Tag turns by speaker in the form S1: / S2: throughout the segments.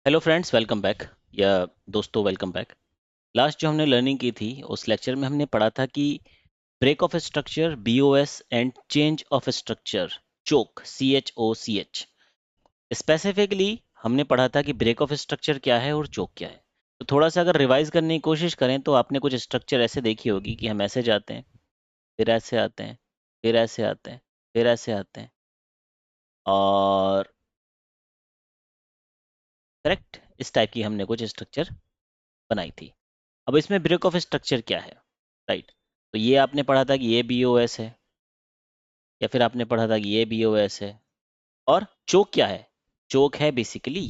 S1: Hello friends, welcome back. या दोस्तों, welcome back. Last जो हमने लर्निंग की थी उस लेक्चर में हमने पढ़ा था कि break of structure, BOS and change of structure, CHoCH, CHOCH। Specifically हमने पढ़ा था कि ब्रेक ऑफ स्ट्रक्चर क्या है और चोक क्या है। तो थोड़ा सा अगर रिवाइज करने की कोशिश करें तो आपने कुछ स्ट्रक्चर ऐसे देखी होगी कि हम ऐसे जाते हैं, फिर ऐसे आते हैं, फिर ऐसे आते हैं, फिर ऐसे आते हैं, और करेक्ट इस टाइप की हमने कुछ स्ट्रक्चर बनाई थी। अब इसमें ब्रेक ऑफ स्ट्रक्चर क्या है, राइट? तो ये आपने पढ़ा था कि ये बीओएस है, या फिर आपने पढ़ा था कि ये बीओएस है। और चोक क्या है? चोक है बेसिकली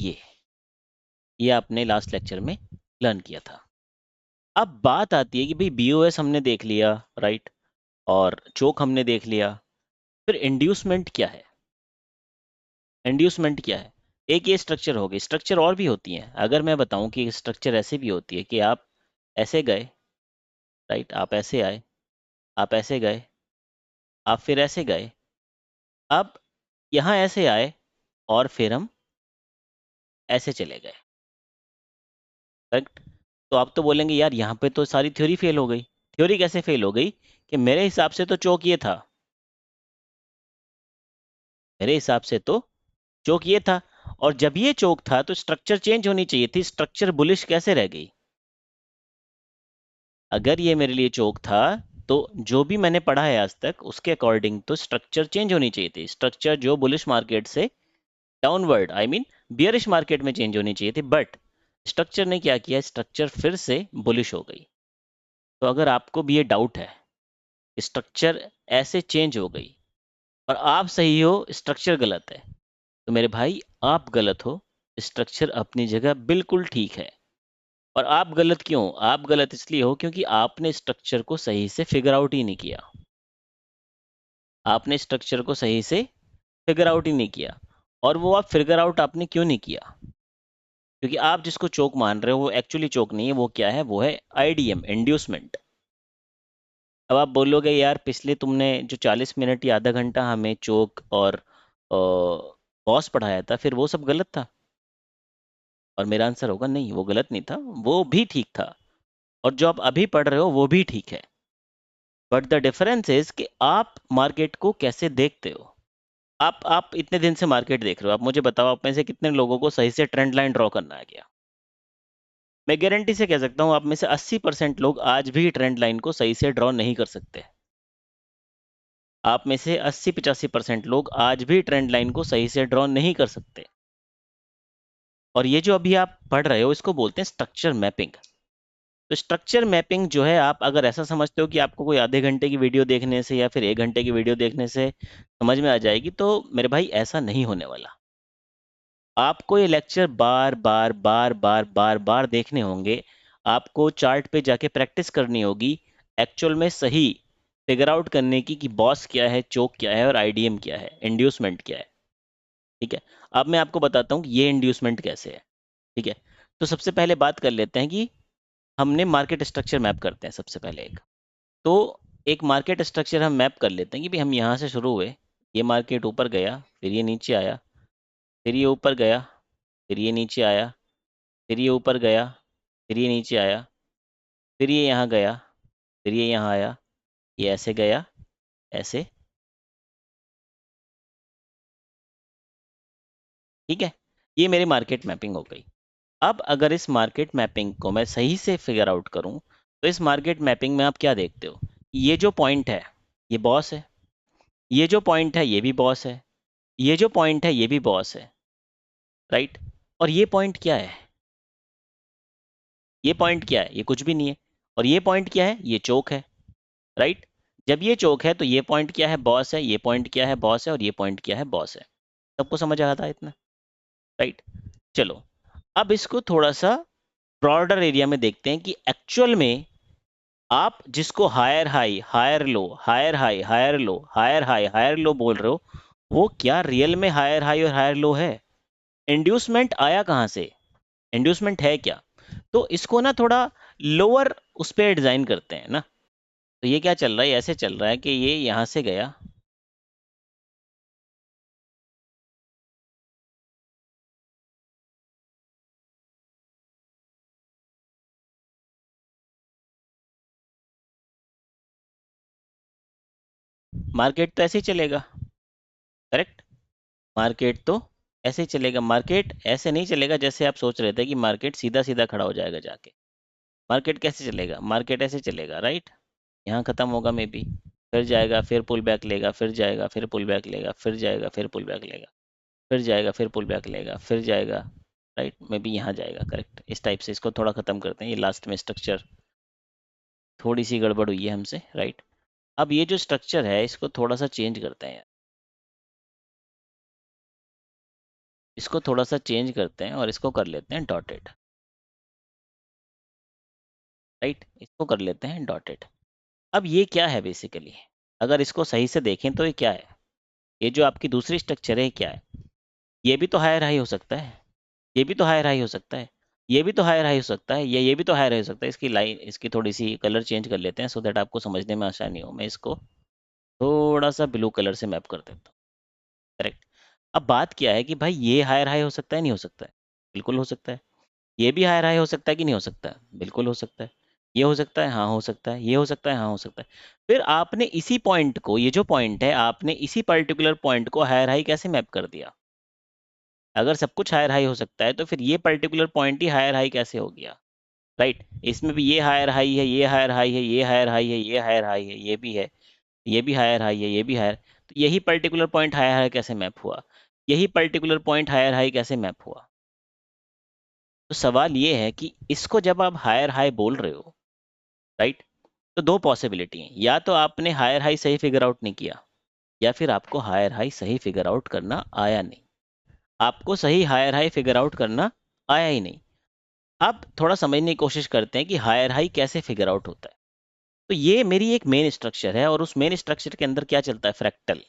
S1: ये आपने लास्ट लेक्चर में लर्न किया था। अब बात आती है कि भाई बीओएस हमने देख लिया, राइट, और चोक हमने देख लिया, फिर इंड्यूसमेंट क्या है? इंड्यूसमेंट क्या है? एक ये स्ट्रक्चर हो गई, स्ट्रक्चर और भी होती हैं। अगर मैं बताऊं कि स्ट्रक्चर ऐसे भी होती है कि आप ऐसे गए, राइट, आप ऐसे आए, आप ऐसे गए, आप फिर ऐसे गए, अब यहाँ ऐसे आए, और फिर हम ऐसे चले गए, करेक्ट? तो आप तो बोलेंगे यार यहाँ पे तो सारी थ्योरी फेल हो गई। थ्योरी कैसे फेल हो गई? कि मेरे हिसाब से तो चौक ये था, मेरे हिसाब से तो चौक ये था, और जब ये चौक था तो स्ट्रक्चर चेंज होनी चाहिए थी। स्ट्रक्चर बुलिश कैसे रह गई? अगर ये मेरे लिए चौक था तो जो भी मैंने पढ़ा है आज तक उसके अकॉर्डिंग तो स्ट्रक्चर चेंज होनी चाहिए थी। स्ट्रक्चर जो बुलिश मार्केट से downward, I mean bearish market में चेंज होनी चाहिए थी, बट स्ट्रक्चर ने क्या किया? स्ट्रक्चर फिर से बुलिश हो गई। तो अगर आपको भी ये डाउट है, स्ट्रक्चर ऐसे चेंज हो गई और आप सही हो, स्ट्रक्चर गलत है, तो मेरे भाई आप गलत हो। स्ट्रक्चर अपनी जगह बिल्कुल ठीक है। और आप गलत क्यों? आप गलत इसलिए हो क्योंकि आपने स्ट्रक्चर को सही से फिगर आउट ही नहीं किया। आपने स्ट्रक्चर को सही से फिगर आउट ही नहीं किया। और वो आप फिगर आउट आपने क्यों नहीं किया? क्योंकि आप जिसको चोक मान रहे हो वो एक्चुअली चोक नहीं है। वो क्या है? वो है IDM, इंड्यूसमेंट। अब आप बोलोगे यार पिछले तुमने जो 40 मिनट या आधा घंटा हमें चोक और बॉस पढ़ाया था, फिर वो सब गलत था? और मेरा आंसर होगा नहीं, वो गलत नहीं था, वो भी ठीक था। और जो आप अभी पढ़ रहे हो वो भी ठीक है। बट द डिफरेंस इज कि आप मार्केट को कैसे देखते हो। आप इतने दिन से मार्केट देख रहे हो, आप मुझे बताओ आप में से कितने लोगों को सही से ट्रेंड लाइन ड्रॉ करना आ गया? मैं गारंटी से कह सकता हूँ आप में से 80% लोग आज भी ट्रेंड लाइन को सही से ड्रॉ नहीं कर सकते। आप में से 80-85% लोग आज भी ट्रेंड लाइन को सही से ड्रॉ नहीं कर सकते। और ये जो अभी आप पढ़ रहे हो इसको बोलते हैं स्ट्रक्चर मैपिंग। तो स्ट्रक्चर मैपिंग जो है, आप अगर ऐसा समझते हो कि आपको कोई आधे घंटे की वीडियो देखने से या फिर 1 घंटे की वीडियो देखने से समझ में आ जाएगी, तो मेरे भाई ऐसा नहीं होने वाला। आपको ये लेक्चर बार बार बार बार बार बार देखने होंगे। आपको चार्ट पे जाके प्रैक्टिस करनी होगी, एक्चुअल में सही फिगर आउट करने की कि बॉस क्या है, चोक क्या है, और IDM क्या है, इंड्यूसमेंट क्या है। ठीक है? अब मैं आपको बताता हूँ कि ये इंड्यूसमेंट कैसे है। ठीक है? तो सबसे पहले बात कर लेते हैं कि हमने मार्केट स्ट्रक्चर मैप करते हैं सबसे पहले एक। तो एक मार्केट स्ट्रक्चर हम मैप कर लेते हैं कि भाई हम यहाँ से शुरू हुए, ये मार्केट ऊपर गया, फिर ये नीचे आया, फिर ये ऊपर गया, फिर ये नीचे आया, फिर ये ऊपर गया, फिर ये नीचे आया, फिर ये यहाँ गया, फिर ये यहाँ आया, ये ऐसे गया, ऐसे। ठीक है? ये मेरी मार्केट मैपिंग हो गई। अब अगर इस मार्केट मैपिंग को मैं सही से फिगर आउट करूं, तो इस मार्केट मैपिंग में आप क्या देखते हो? ये जो पॉइंट है ये बॉस है, ये जो पॉइंट है ये भी बॉस है, ये जो पॉइंट है ये भी बॉस है, राइट? और ये पॉइंट क्या है? ये पॉइंट क्या है? ये कुछ भी नहीं है। और ये पॉइंट क्या है? ये चौक है, राइट? जब ये चौक है तो ये पॉइंट क्या है? बॉस है। ये पॉइंट क्या है? बॉस है। और ये पॉइंट क्या है? बॉस है। सबको समझ आ रहा था इतना, राइट? चलो, अब इसको थोड़ा सा ब्रॉडर एरिया में देखते हैं कि एक्चुअल में आप जिसको higher high, higher low, higher high, higher low, higher high, higher low बोल रहे हो, वो क्या रियल में हायर हाई और हायर लो है? इंड्यूसमेंट आया कहाँ से? इंड्यूसमेंट है क्या? तो इसको ना थोड़ा लोअर उस पर डिजाइन करते हैं ना। तो ये क्या चल रहा है? ऐसे चल रहा है कि ये यहाँ से गया, मार्केट तो ऐसे ही चलेगा, करेक्ट। मार्केट तो ऐसे ही चलेगा, मार्केट ऐसे नहीं चलेगा जैसे आप सोच रहे थे कि मार्केट सीधा सीधा खड़ा हो जाएगा जाके। मार्केट कैसे चलेगा, मार्केट ऐसे चलेगा, राइट। यहाँ खत्म होगा मे बी, फिर जाएगा, फिर पुल बैक लेगा, फिर जाएगा, फिर पुल बैक लेगा, फिर जाएगा, फिर पुल बैक लेगा, फिर जाएगा, फिर पुल बैक लेगा, फिर जाएगा, राइट। मे बी यहाँ जाएगा, करेक्ट। इस टाइप से इसको थोड़ा खत्म करते हैं, ये लास्ट में स्ट्रक्चर थोड़ी सी गड़बड़ हुई है हमसे, राइट। अब ये जो स्ट्रक्चर है इसको थोड़ा सा चेंज करते हैं, इसको थोड़ा सा चेंज करते हैं और इसको कर लेते हैं डॉटेड, राइट। इसको कर लेते हैं डॉटेड। अब ये क्या है बेसिकली, अगर इसको सही से देखें तो ये क्या है, ये जो आपकी दूसरी स्ट्रक्चर है ये क्या है, ये भी तो हायर हाई हो सकता है, ये भी तो हायर हाई हो सकता है, ये भी तो हायर हाई हो सकता है, ये भी तो हायर हाई हो सकता है। इसकी लाइन, इसकी थोड़ी सी कलर चेंज कर लेते हैं सो दैट आपको समझने में आसानी हो। मैं इसको थोड़ा सा ब्लू कलर से मैप कर देता हूँ, करेक्ट। अब बात क्या है कि भाई ये हायर हाई हो सकता है, नहीं हो सकता है, बिल्कुल हो सकता है। ये भी हायर हाई हो सकता है कि नहीं हो सकता है, बिल्कुल हो सकता है। ये हो सकता है, हाँ हो सकता है, ये हो सकता है, हाँ हो सकता है। फिर आपने इसी पॉइंट को, ये जो पॉइंट है, आपने इसी पर्टिकुलर पॉइंट को हायर हाई कैसे मैप कर दिया। अगर सब कुछ हायर हाई हो सकता है तो फिर ये पर्टिकुलर पॉइंट ही हायर हाई कैसे हो गया, राइट। इसमें भी ये हायर हाई है, ये हायर हाई है, ये हायर हाई है, ये हायर हाई है, ये भी है, ये भी हायर हाई है, ये भी हायर। तो यही पर्टिकुलर पॉइंट हायर हाई कैसे मैप हुआ, यही पर्टिकुलर पॉइंट हायर हाई कैसे मैप हुआ। तो सवाल ये है कि इसको जब आप हायर हाई बोल रहे हो, राइट, तो दो पॉसिबिलिटी हैं, या तो आपने हायर हाई सही फिगर आउट नहीं किया, या फिर आपको हायर हाई सही फिगर आउट करना आया नहीं। आपको सही हायर हाई फिगर आउट करना आया ही नहीं। अब थोड़ा समझने की कोशिश करते हैं कि हायर हाई कैसे फिगर आउट होता है। तो ये मेरी एक मेन स्ट्रक्चर है और उस मेन स्ट्रक्चर के अंदर क्या चलता है, फ्रैक्टल।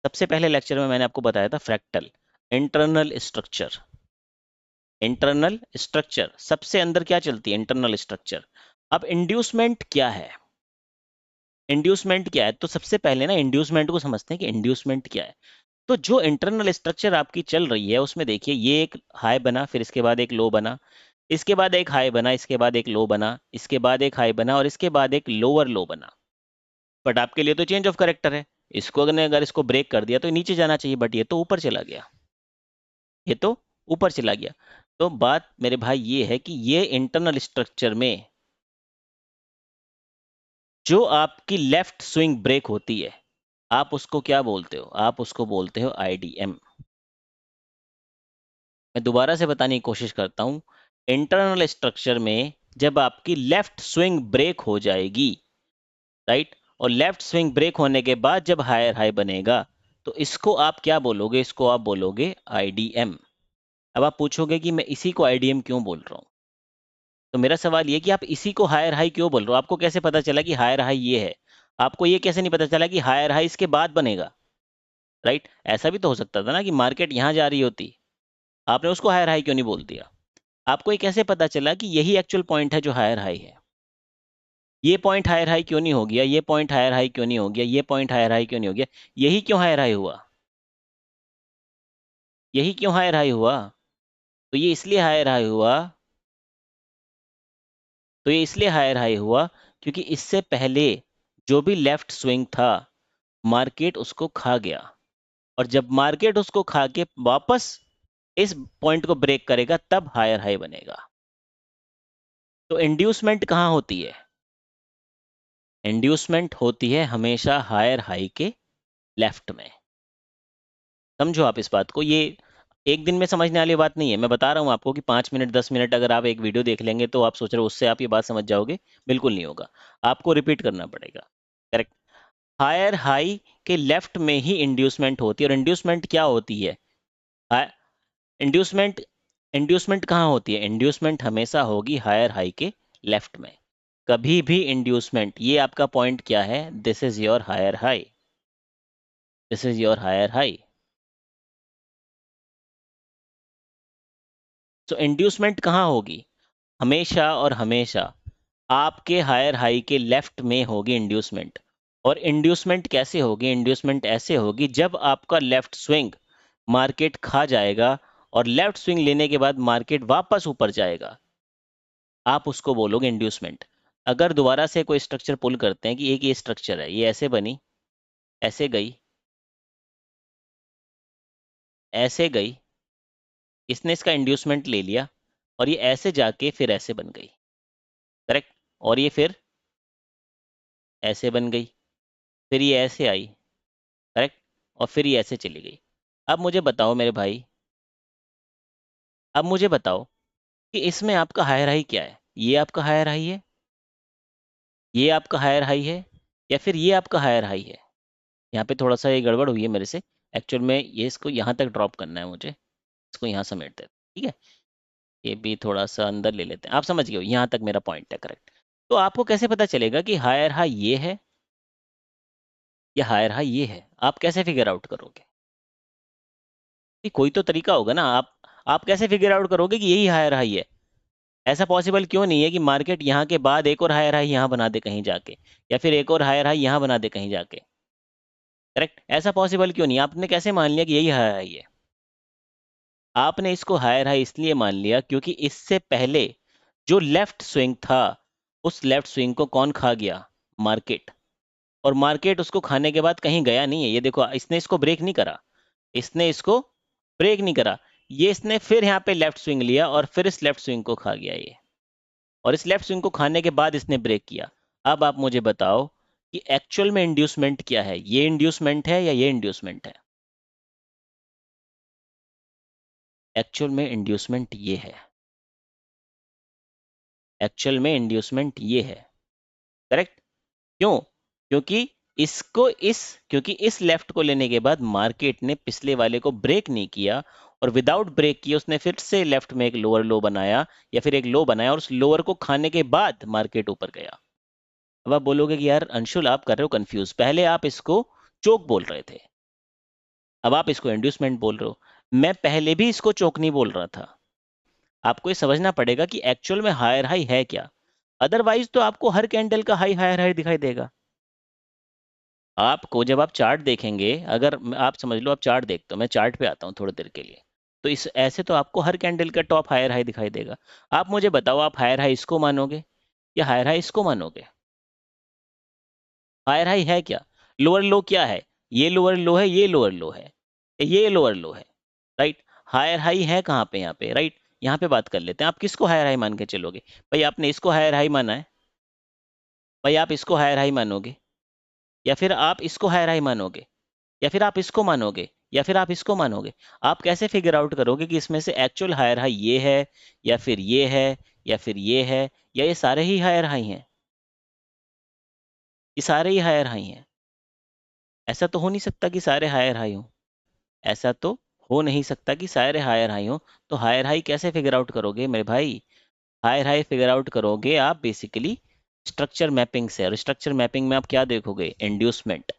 S1: सबसे पहले लेक्चर में मैंने आपको बताया था fractal, internal structure. Internal structure सबसे अंदर क्या चलती है, इंटरनल स्ट्रक्चर। अब इंड्यूसमेंट क्या है, इंड्यूसमेंट क्या है, तो सबसे पहले ना इंड्यूसमेंट को समझते हैं कि इंड्यूसमेंट क्या है। तो जो इंटरनल स्ट्रक्चर आपकी चल रही है उसमें देखिए, ये एक हाई बना, फिर इसके बाद एक लो बना, इसके बाद एक हाई बना, इसके बाद एक लो बना, इसके बाद एक हाई बना और इसके बाद एक लोअर लो बना। बट आपके लिए तो चेंज ऑफ करेक्टर है, इसको अगर इसको ब्रेक कर दिया तो नीचे जाना चाहिए, बट ये तो ऊपर चला गया, ये तो ऊपर चला गया। तो बात मेरे भाई ये है कि ये इंटरनल स्ट्रक्चर में जो आपकी लेफ्ट स्विंग ब्रेक होती है, आप उसको क्या बोलते हो, आप उसको बोलते हो आईडीएम। मैं दोबारा से बताने की कोशिश करता हूं, इंटरनल स्ट्रक्चर में जब आपकी लेफ्ट स्विंग ब्रेक हो जाएगी, राइट, और लेफ्ट स्विंग ब्रेक होने के बाद जब हायर हाई बनेगा, तो इसको आप क्या बोलोगे, इसको आप बोलोगे आईडीएम। अब आप पूछोगे कि मैं इसी को आईडीएम क्यों बोल रहा हूं, तो मेरा सवाल ये कि आप इसी को हायर हाई क्यों बोल रहे हो, आपको कैसे पता चला कि हायर हाई ये है, आपको ये कैसे नहीं पता चला कि हायर हाई इसके बाद बनेगा, राइट। ऐसा भी तो हो सकता था ना कि मार्केट यहां जा रही होती, आपने उसको हायर हाई क्यों नहीं बोल दिया। आपको ये कैसे पता चला कि यही एक्चुअल पॉइंट है जो हायर हाई है, ये पॉइंट हायर हाई क्यों नहीं हो गया, ये पॉइंट हायर हाई क्यों नहीं हो गया, ये पॉइंट हायर हाई क्यों नहीं हो गया, यही क्यों हायर हाई हुआ, यही क्यों हायर हाई हुआ। तो ये इसलिए हायर हाई हुआ, तो ये इसलिए हायर हाई हुआ क्योंकि इससे पहले जो भी लेफ्ट स्विंग था, मार्केट उसको खा गया, और जब मार्केट उसको खा के वापस इस पॉइंट को ब्रेक करेगा तब हायर हाई बनेगा। तो इंड्यूसमेंट कहाँ होती है, इंड्यूसमेंट होती है हमेशा हायर हाई के लेफ्ट में। समझो आप इस बात को, ये एक दिन में समझने वाली बात नहीं है। मैं बता रहा हूँ आपको कि 5 मिनट 10 मिनट अगर आप एक वीडियो देख लेंगे तो आप सोच रहे हो उससे आप ये बात समझ जाओगे, बिल्कुल नहीं होगा, आपको रिपीट करना पड़ेगा, करेक्ट। हायर हाई के लेफ्ट में ही इंड्यूसमेंट होती है, और इंड्यूसमेंट क्या होती है, इंड्यूसमेंट, इंड्यूसमेंट कहाँ होती है, इंड्यूसमेंट हमेशा होगी हायर हाई के लेफ्ट में। कभी भी इंड्यूसमेंट, ये आपका पॉइंट क्या है, this is your higher high, this is your higher high. तो इंड्यूसमेंट कहाँ होगी, हमेशा और हमेशा आपके हायर हाई के लेफ्ट में होगी इंड्यूसमेंट। और इंड्यूसमेंट कैसे होगी, इंड्यूसमेंट ऐसे होगी जब आपका लेफ्ट स्विंग मार्केट खा जाएगा और लेफ्ट स्विंग लेने के बाद मार्केट वापस ऊपर जाएगा, आप उसको बोलोगे इंड्यूसमेंट। अगर दोबारा से कोई स्ट्रक्चर पुल करते हैं कि एक ये स्ट्रक्चर है, ये ऐसे बनी, ऐसे गई, ऐसे गई, इसने इसका इंड्यूसमेंट ले लिया, और ये ऐसे जाके फिर ऐसे बन गई। करेक्ट। और ये फिर ऐसे बन गई, फिर ये ऐसे आई। करेक्ट। और फिर ये ऐसे चली गई। अब मुझे बताओ मेरे भाई, अब मुझे बताओ कि इसमें आपका हायर हाई क्या है? ये आपका हायर हाई है, ये आपका हायर हाई है, या फिर ये आपका हायर हाई है? यहाँ पे थोड़ा सा ये गड़बड़ हुई है मेरे से। एक्चुअल में ये इसको यहाँ तक ड्रॉप करना है मुझे, इसको यहाँ समेटते हैं। ठीक है, ये भी थोड़ा सा अंदर ले लेते हैं। आप समझ गए हो, यहाँ तक मेरा पॉइंट है। करेक्ट। तो आपको कैसे पता चलेगा कि हायर हाई ये है या हायर हाई ये है? आप कैसे फिगर आउट करोगे? कि कोई तो तरीका होगा ना। आप कैसे फिगर आउट करोगे कि यही हायर हाई है? ऐसा पॉसिबल क्यों नहीं है कि मार्केट यहाँ के बाद एक और हायर हाई यहाँ बना दे कहीं जाके, या फिर एक और हायर हाई यहाँ बना दे कहीं जाके? करेक्ट। ऐसा पॉसिबल क्यों नहीं? आपने कैसे मान लिया कि यही हायर हाई है? आपने इसको हायर हाई इसलिए मान लिया क्योंकि इससे पहले जो लेफ्ट स्विंग था, उस लेफ्ट स्विंग को कौन खा गया? मार्केट। और मार्केट उसको खाने के बाद कहीं गया नहीं है। ये देखो, इसने इसको ब्रेक नहीं करा, इसने इसको ब्रेक नहीं करा। ये इसने फिर यहाँ पे लेफ्ट स्विंग लिया और फिर इस लेफ्ट स्विंग को खा गया ये, और इस लेफ्ट स्विंग को खाने के बाद इसने ब्रेक किया। अब आप मुझे बताओ कि एक्चुअल में इंड्यूसमेंट क्या है? ये इंड्यूसमेंट है या ये इंड्यूसमेंट है? एक्चुअल में इंड्यूसमेंट ये है, एक्चुअल में इंड्यूसमेंट ये है। करेक्ट। क्यों? क्योंकि इसको इस क्योंकि इस लेफ्ट को लेने के बाद मार्केट ने पिछले वाले को ब्रेक नहीं किया, और विदाउट ब्रेक किए उसने फिर से लेफ्ट में एक लोअर लो बनाया, या फिर एक लो बनाया, और उस लोअर को खाने के बाद मार्केट ऊपर गया। अब आप बोलोगे कि यार अंशुल, आप कर रहे हो कंफ्यूज, पहले आप इसको चोक बोल रहे थे, अब आप इसको इंड्यूसमेंट बोल रहे हो। मैं पहले भी इसको चोक नहीं बोल रहा था। आपको ये समझना पड़ेगा कि एक्चुअल में हायर हाई है क्या। अदरवाइज तो आपको हर कैंडल का हाई हायर हाई दिखाई देगा। आपको जब आप चार्ट देखेंगे, अगर आप समझ लो आप चार्ट देखते हो, मैं चार्ट पे आता हूँ थोड़ी देर के लिए, तो इस ऐसे तो आपको हर कैंडल का टॉप हायर हाई दिखाई देगा। आप मुझे बताओ, आप हायर हाई इसको मानोगे या हायर हाई इसको मानोगे? हायर हाई है क्या? लोअर लो क्या है? ये लोअर लो है, ये लोअर लो है, ये लोअर लो है। राइट। हायर हाई है कहाँ पे? यहाँ पे। राइट। यहाँ पे बात कर लेते हैं, आप किसको हायर हाई मान के चलोगे? भाई आपने इसको हायर हाई माना है, भाई आप इसको हायर हाई मानोगे, या फिर आप इसको हायर हाई मानोगे, या फिर आप इसको मानोगे, या फिर आप इसको मानोगे? आप कैसे फिगर आउट करोगे कि इसमें से एक्चुअल हायर हाई ये है, या फिर ये है, या फिर ये है, या ये सारे ही हायर हाई हैं? ये सारे ही हायर हाई हैं? ऐसा तो हो नहीं सकता कि सारे हायर हाई हों। ऐसा तो हो नहीं सकता कि सारे हायर हाई हों। तो हायर हाई कैसे फिगर आउट करोगे मेरे भाई? हायर हाई फिगर आउट करोगे आप बेसिकली स्ट्रक्चर मैपिंग से। और स्ट्रक्चर मैपिंग में आप क्या देखोगे? इंड्यूसमेंट।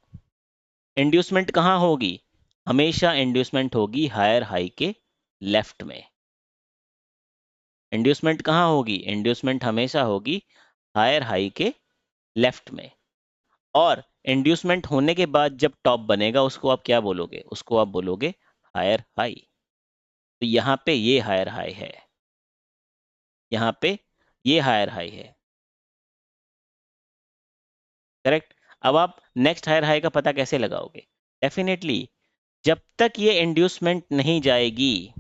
S1: इंड्यूसमेंट कहाँ होगी? हमेशा इंड्यूसमेंट होगी हायर हाई के लेफ्ट में। इंड्यूसमेंट कहाँ होगी? इंड्यूसमेंट हमेशा होगी हायर हाई के लेफ्ट में। और इंड्यूसमेंट होने के बाद जब टॉप बनेगा, उसको आप क्या बोलोगे? उसको आप बोलोगे हायर हाई। तो यहाँ पे ये हायर हाई है, यहाँ पे ये हायर हाई है। करेक्ट। अब आप नेक्स्ट हायर हाई का पता कैसे लगाओगे? डेफिनेटली जब तक ये इंड्यूसमेंट नहीं जाएगी,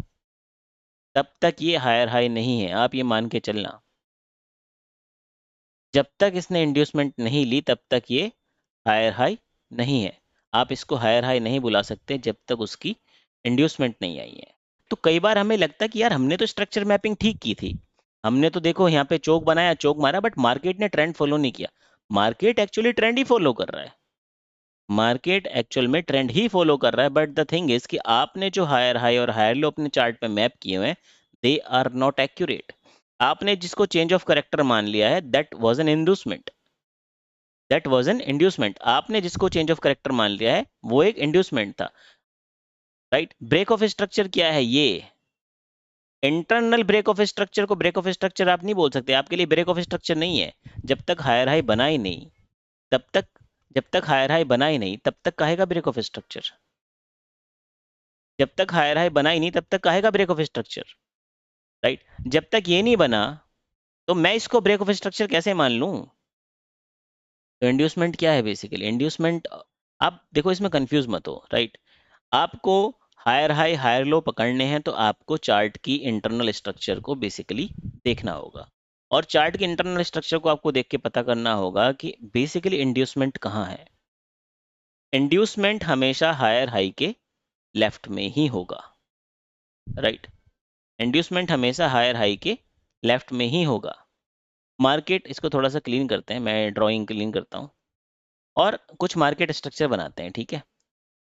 S1: तब तक ये हायर हाई नहीं है। आप ये मान के चलना, जब तक इसने इंड्यूसमेंट नहीं ली तब तक ये हायर हाई नहीं है। आप इसको हायर हाई नहीं बुला सकते जब तक उसकी इंड्यूसमेंट नहीं आई है। तो कई बार हमें लगता है कि यार हमने तो स्ट्रक्चर मैपिंग ठीक की थी, हमने तो देखो यहाँ पे चौक बनाया, चौक मारा, बट मार्केट ने ट्रेंड फॉलो नहीं किया। मार्केट एक्चुअली ट्रेंड ही फॉलो कर रहा है, मार्केट एक्चुअल में ट्रेंड ही फॉलो कर रहा है। बट द थिंग इज कि आपने जो हायर हाई और हायर लो अपने चार्ट पे मैप किए हुए हैं, दे आर नॉट एक्यूरेट। आपने जिसको चेंज ऑफ करेक्टर मान लिया है, that was an inducement, that was an inducement. आपने जिसको चेंज ऑफ करेक्टर मान लिया है वो एक इंड्यूसमेंट था। राइट। ब्रेक ऑफ स्ट्रक्चर क्या है? ये इंटरनल ब्रेक ऑफ स्ट्रक्चर को ब्रेक ऑफ स्ट्रक्चर आप नहीं बोल सकते, आपके लिए ब्रेक ऑफ स्ट्रक्चर नहीं है। जब तक हायर हाई बना ही नहीं, तब तक जब तक हायर हाई बना ही नहीं तब तक कहेगा ब्रेक ऑफ स्ट्रक्चर। जब तक हायर हाई बना ही नहीं तब तक कहेगा ब्रेक ऑफ स्ट्रक्चर। राइट। जब तक ये नहीं बना, तो मैं इसको ब्रेक ऑफ स्ट्रक्चर कैसे मान लूं? तो इंड्यूसमेंट क्या है बेसिकली? इंड्यूसमेंट आप देखो इसमें कंफ्यूज मत हो, राइट। आपको हायर हाई हायर लो पकड़ने हैं तो आपको चार्ट की इंटरनल स्ट्रक्चर को बेसिकली देखना होगा, और चार्ट के इंटरनल स्ट्रक्चर को आपको देख के पता करना होगा कि बेसिकली इंड्यूसमेंट कहाँ है। इंड्यूसमेंट हमेशा हायर हाई के लेफ्ट में ही होगा, राइट। इंड्यूसमेंट हमेशा हायर हाई के लेफ्ट में ही होगा। मार्केट, इसको थोड़ा सा क्लीन करते हैं, मैं ड्राइंग क्लीन करता हूँ और कुछ मार्केट स्ट्रक्चर बनाते हैं, ठीक है।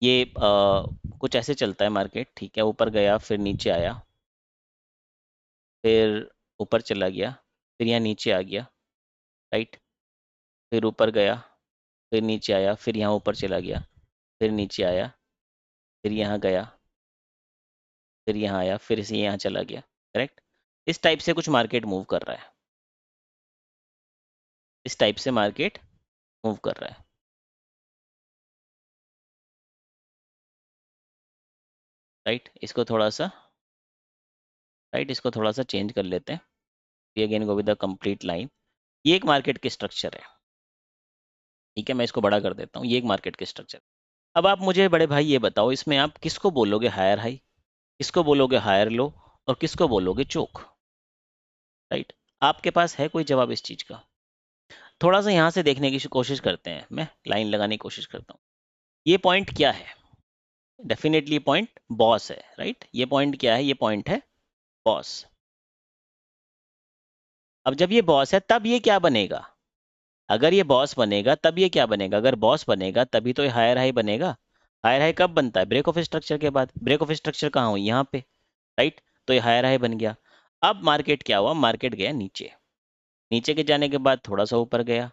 S1: ये कुछ ऐसे चलता है मार्केट, ठीक है। ऊपर गया, फिर नीचे आया, फिर ऊपर चला गया, फिर यहाँ नीचे आ गया, राइट। फिर ऊपर गया, फिर नीचे आया, फिर यहाँ ऊपर चला गया, फिर नीचे आया, फिर यहाँ गया, फिर यहाँ आया, फिर से यहाँ चला गया, करेक्ट। इस टाइप से कुछ मार्केट मूव कर रहा है, इस टाइप से मार्केट मूव कर रहा है, राइट। इसको थोड़ा सा, राइट, इसको थोड़ा सा चेंज कर लेते हैं। We again go with the complete line. ये एक मार्केट की स्ट्रक्चर है, ठीक है। मैं इसको बड़ा कर देता हूँ, ये एक मार्केट की स्ट्रक्चर। अब आप मुझे बड़े भाई ये बताओ, इसमें आप किसको बोलोगे हायर हाई, किसको बोलोगे हायर लो, और किसको बोलोगे चोक, राइट। आपके पास है कोई जवाब इस चीज का? थोड़ा सा यहाँ से देखने की कोशिश करते हैं, मैं लाइन लगाने की कोशिश करता हूँ। ये पॉइंट क्या है? डेफिनेटली पॉइंट बॉस है, राइट। ये पॉइंट क्या है? ये पॉइंट है बॉस। अब जब ये बॉस है तब ये क्या बनेगा? अगर ये बॉस बनेगा तब ये क्या बनेगा? अगर बॉस बनेगा तभी तो ये हायर हाई बनेगा। हायर हाई कब बनता है? ब्रेक ऑफ स्ट्रक्चर के बाद। ब्रेक ऑफ स्ट्रक्चर कहाँ हुई? यहाँ पे, राइट। तो ये हायर हाई बन गया। अब मार्केट क्या हुआ? मार्केट गया नीचे, नीचे के जाने के बाद थोड़ा सा ऊपर गया।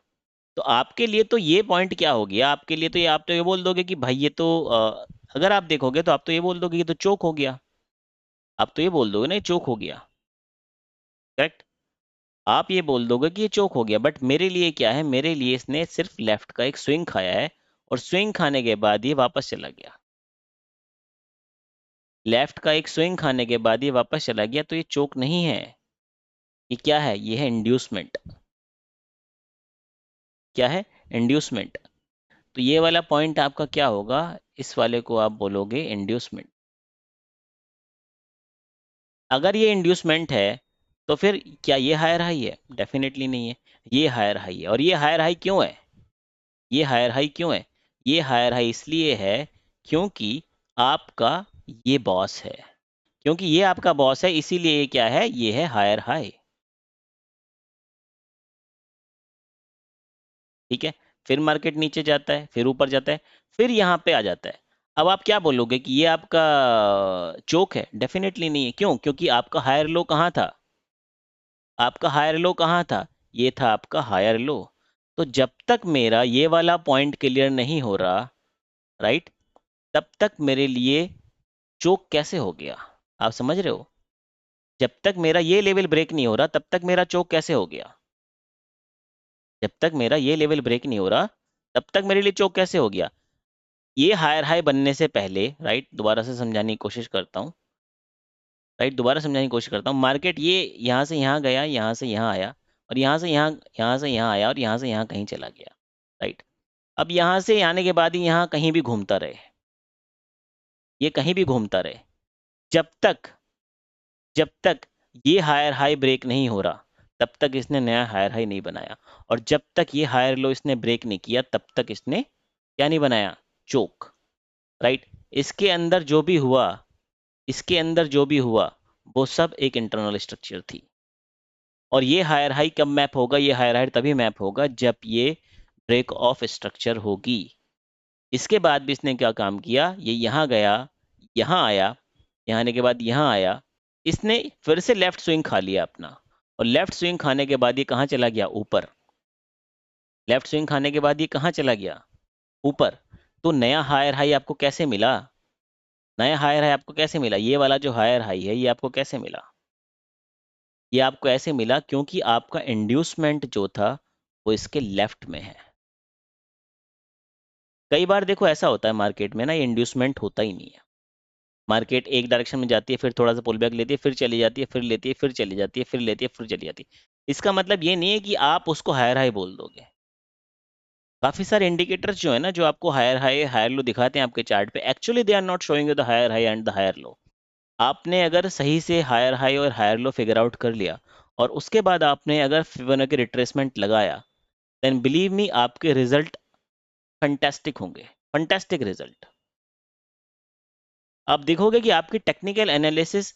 S1: तो आपके लिए तो ये पॉइंट क्या हो गया? आपके लिए तो ये, आप तो ये बोल दोगे कि भाई ये तो अगर आप देखोगे तो आप तो ये बोल दोगे ये तो चोक हो गया। आप तो ये बोल दोगे ना ये चोक हो गया, करेक्ट। आप ये बोल दोगे कि ये चोक हो गया, बट मेरे लिए क्या है? मेरे लिए इसने सिर्फ लेफ्ट का एक स्विंग खाया है, और स्विंग खाने के बाद ये वापस चला गया। लेफ्ट का एक स्विंग खाने के बाद ये वापस चला गया, तो ये चोक नहीं है। ये क्या है? ये है इंड्यूसमेंट। क्या है? इंड्यूसमेंट। तो ये वाला पॉइंट आपका क्या होगा? इस वाले को आप बोलोगे इंड्यूसमेंट। अगर ये इंड्यूसमेंट है तो फिर क्या ये हायर हाई है? डेफिनेटली नहीं है। ये हायर हाई है, और ये हायर हाई क्यों है? ये हायर हाई क्यों है? ये हायर हाई इसलिए है क्योंकि आपका ये बॉस है। क्योंकि ये आपका बॉस है इसीलिए ये क्या है? ये है हायर हाई, ठीक है। फिर मार्केट नीचे जाता है, फिर ऊपर जाता है, फिर यहाँ पे आ जाता है। अब आप क्या बोलोगे कि ये आपका चोक है? डेफिनेटली नहीं है। क्यों? क्योंकि आपका हायर लो कहाँ था? आपका हायर लो कहाँ था? ये था आपका हायर लो। तो जब तक मेरा ये वाला पॉइंट क्लियर नहीं हो रहा, राइट, तब तक मेरे लिए चोक कैसे हो गया? आप समझ रहे हो? जब तक मेरा ये लेवल ब्रेक नहीं हो रहा तब तक मेरा चोक कैसे हो गया? जब तक मेरा ये लेवल ब्रेक नहीं हो रहा तब तक मेरे लिए चोक कैसे हो गया? ये हायर हाई बनने से पहले, राइट, दोबारा से समझाने की कोशिश करता हूँ, राइट, दोबारा समझाने की कोशिश करता हूँ। मार्केट ये यहाँ से यहाँ गया, यहाँ से यहाँ आया, और यहाँ से यहाँ, यहाँ से यहाँ आया, और यहाँ से यहाँ कहीं चला गया, राइट। अब यहाँ से आने के बाद ही यहाँ कहीं भी घूमता रहे, ये कहीं भी घूमता रहे, जब तक, जब तक ये हायर हाई ब्रेक नहीं हो रहा तब तक इसने नया हायर हाई नहीं बनाया, और जब तक ये हायर लो इसने ब्रेक नहीं किया तब तक इसने क्या नहीं बनाया? चोक, राइट। इसके अंदर जो भी हुआ, इसके अंदर जो भी हुआ वो सब एक इंटरनल स्ट्रक्चर थी। और ये हायर हाई कब मैप होगा? ये हायर हाई तभी मैप होगा जब ये ब्रेक ऑफ स्ट्रक्चर होगी। इसके बाद भी इसने क्या काम किया? ये यहाँ गया, यहाँ आया, यहाँ आने के बाद यहाँ आया, इसने फिर से लेफ्ट स्विंग खा लिया अपना, और लेफ्ट स्विंग खाने के बाद ये कहाँ चला गया? ऊपर। लेफ्ट स्विंग खाने के बाद ये कहाँ चला गया? ऊपर। तो नया हायर हाई आपको कैसे मिला? नया हायर हाई आपको कैसे मिला? ये वाला जो हायर हाई है ये आपको कैसे मिला? ये आपको ऐसे मिला क्योंकि आपका इंड्यूसमेंट जो था वो इसके लेफ्ट में है। कई बार देखो ऐसा होता है मार्केट में ना, ये इंड्यूसमेंट होता ही नहीं है। मार्केट एक डायरेक्शन में जाती है, फिर थोड़ा सा पुल बैक लेती है, फिर चली जाती है, फिर लेती है, फिर चली जाती है, फिर लेती है, फिर चली जाती है। इसका मतलब ये नहीं है कि आप उसको हायर हाई बोल दोगे। काफी सारे इंडिकेटर्स जो है ना, जो आपको हायर हाई हायर लो दिखाते हैं आपके चार्ट पे, actually they are not showing you the higher high and the higher low. आपने अगर सही से हायर हाई और हायर लो फिगर आउट कर लिया, और उसके बाद आपने अगर फिबोनाची रिट्रेसमेंट लगाया, देन बिलीव मी आपके रिजल्ट फंटेस्टिक होंगे, फंटेस्टिक रिजल्ट। आप देखोगे कि आपकी टेक्निकल एनालिसिस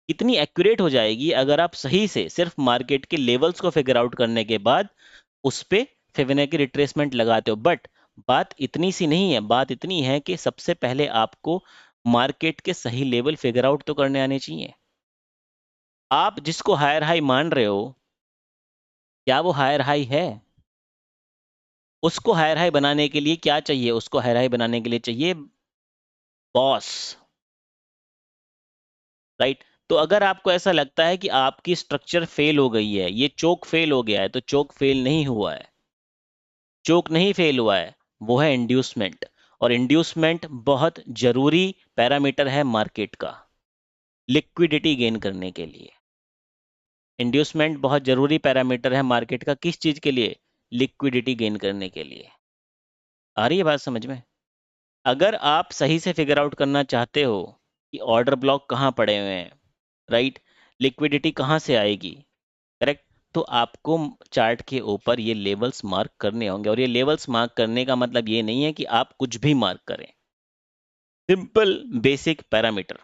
S1: कितनी एक्यूरेट हो जाएगी अगर आप सही से सिर्फ मार्केट के लेवल्स को फिगर आउट करने के बाद उस पे फिबोनाची रिट्रेसमेंट लगाते हो। बट बात इतनी सी नहीं है, बात इतनी है कि सबसे पहले आपको मार्केट के सही लेवल फिगर आउट तो करने आने चाहिए। आप जिसको हायर हाई मान रहे हो, क्या वो हायर हाई है? उसको हायर हाई बनाने के लिए क्या चाहिए? उसको हायर हाई बनाने के लिए चाहिए बॉस, राइट? तो अगर आपको ऐसा लगता है कि आपकी स्ट्रक्चर फेल हो गई है, ये चोक फेल हो गया है, तो चोक फेल नहीं हुआ है, चोक नहीं फेल हुआ है, वो है इंड्यूसमेंट। और इंड्यूसमेंट बहुत जरूरी पैरामीटर है मार्केट का, लिक्विडिटी गेन करने के लिए। इंड्यूसमेंट बहुत जरूरी पैरामीटर है मार्केट का, किस चीज के लिए? लिक्विडिटी गेन करने के लिए। आ रही है बात समझ में? अगर आप सही से फिगर आउट करना चाहते हो कि ऑर्डर ब्लॉक कहाँ पड़े हुए हैं, राइट, लिक्विडिटी कहाँ से आएगी, करेक्ट, तो आपको चार्ट के ऊपर ये लेवल्स मार्क करने होंगे। और ये लेवल्स मार्क करने का मतलब ये नहीं है कि आप कुछ भी मार्क करें, सिंपल बेसिक पैरामीटर।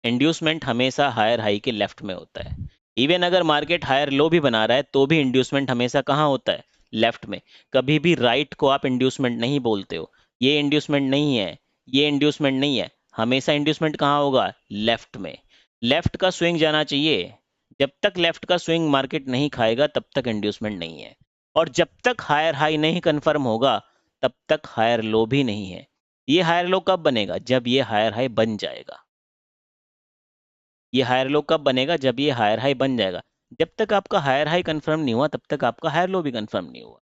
S1: इंड्यूसमेंट हमेशा हायर हाई के लेफ्ट में होता है। इवन अगर मार्केट हायर लो भी बना रहा है तो भी इंड्यूसमेंट हमेशा कहाँ होता है? लेफ्ट में। कभी भी राइट को आप इंड्यूसमेंट नहीं बोलते हो, ये इंड्यूसमेंट नहीं है, ये इंड्यूसमेंट नहीं है, हमेशा इंड्यूसमेंट कहाँ होगा? लेफ्ट में। लेफ्ट का स्विंग जाना चाहिए। जब तक लेफ्ट का स्विंग मार्केट नहीं खाएगा तब तक इंड्यूसमेंट नहीं है। और जब तक हायर हाई नहीं कंफर्म होगा तब तक हायर लो भी नहीं है। ये हायर लो कब बनेगा? जब ये हायर हाई बन जाएगा। ये हायर लो कब बनेगा? जब ये हायर हाई बन जाएगा। जब तक आपका हायर हाई कंफर्म नहीं हुआ तब तक आपका हायर लो भी कंफर्म नहीं हुआ।